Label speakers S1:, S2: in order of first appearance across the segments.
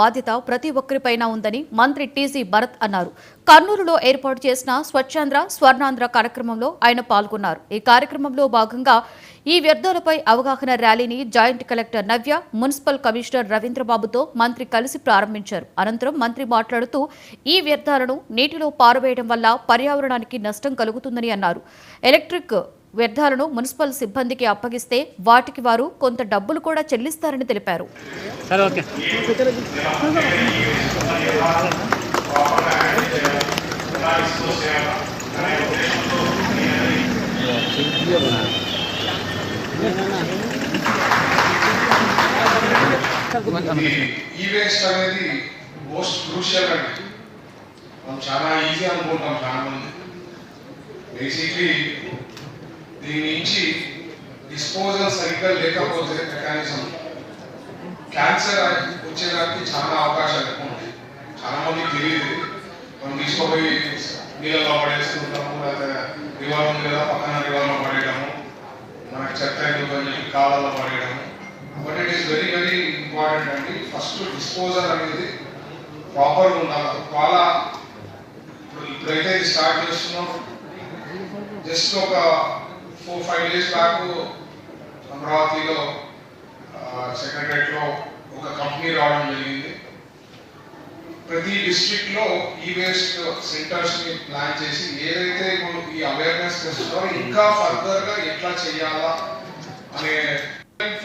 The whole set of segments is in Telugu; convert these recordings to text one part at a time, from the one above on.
S1: బాధ్యత ప్రతి ఒక్కరిపైన ఉందని మంత్రి టీజీ భరత్ అన్నారు. కర్నూలులో ఏర్పాటు చేసిన స్వచ్ఛాంధ్ర స్వర్ణాంధ్ర కార్యక్రమంలో ఆయన పాల్గొన్నారు. ఈ కార్యక్రమంలో భాగంగా ఈ వ్యర్థాలపై అవగాహన ర్యాలీని జాయింట్ కలెక్టర్ నవ్య, మున్సిపల్ కమిషనర్ రవీంద్రబాబుతో మంత్రి కలిసి ప్రారంభించారు. అనంతరం మంత్రి మాట్లాడుతూ ఈ వ్యర్థాలను నీటిలో పారవేయడం వల్ల పర్యావరణానికి నష్టం కలుగుతుందని అన్నారు. ఎలక్ట్రిక్ వ్యర్థాలను మున్సిపల్ సిబ్బందికి అప్పగిస్తే వాటికి వారు కొంత డబ్బులు కూడా చెల్లిస్తారని తెలిపారు.
S2: ఈ వేస్ట్ అనేది మోస్ట్ క్రూషియల్ అండి. మనం చాలా ఈజీ అనుకుంటాం చాలా మంది. బేసిక్లీ దీని నుంచి డిస్పోజల్ సరిగ్గా లేకపోతే మెకానిజం క్యాన్సర్ వచ్చేదానికి చాలా అవకాశాలు ఎక్కువ ఉంటాయి. చాలా మందికి తెలియదు. మనం తీసుకుపోయి నీళ్ళలో పడేస్తుంటాము, లేకపోతే రివర్ ఉంది కదా పక్కన రివర్లో పడేయడము, మనకి చెత్త ఎందుకు అని చెప్పి కాలంలో పడేయడము. But it is very very important అండి. ఫస్ట్ డిస్పోజల్ అనేది ప్రాపర్గా ఉండాలి. చాలా ఇప్పుడైతే ఇది స్టార్ట్ చేస్తున్నాం. జస్ట్ ఒక 4-5 డేస్ బ్యాక్ అమరావతిలో సెక్రటరేట్లో ఒక కంపెనీ రావడం జరిగింది. ప్రతి డిస్ట్రిక్ట్ లో ఈ వేస్ట్ సెంటర్స్ ని ప్లాన్ చేసి ఏదైతే ఇప్పుడు ఈ అవేర్నెస్ చేస్తున్నారో ఇంకా ఫర్దర్ గా ఎట్లా చేయాలా అనే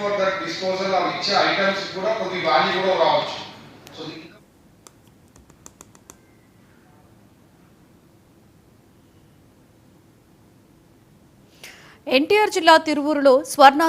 S2: ఫర్ దట్ డిస్పోజల్ అవి ఇచ్చే ఐటమ్స్ కూడా కొద్ది వాల్యూ కూడా రావచ్చు. సో
S1: ఎన్టీఆర్ జిల్లా తిరువూరులో స్వర్ణ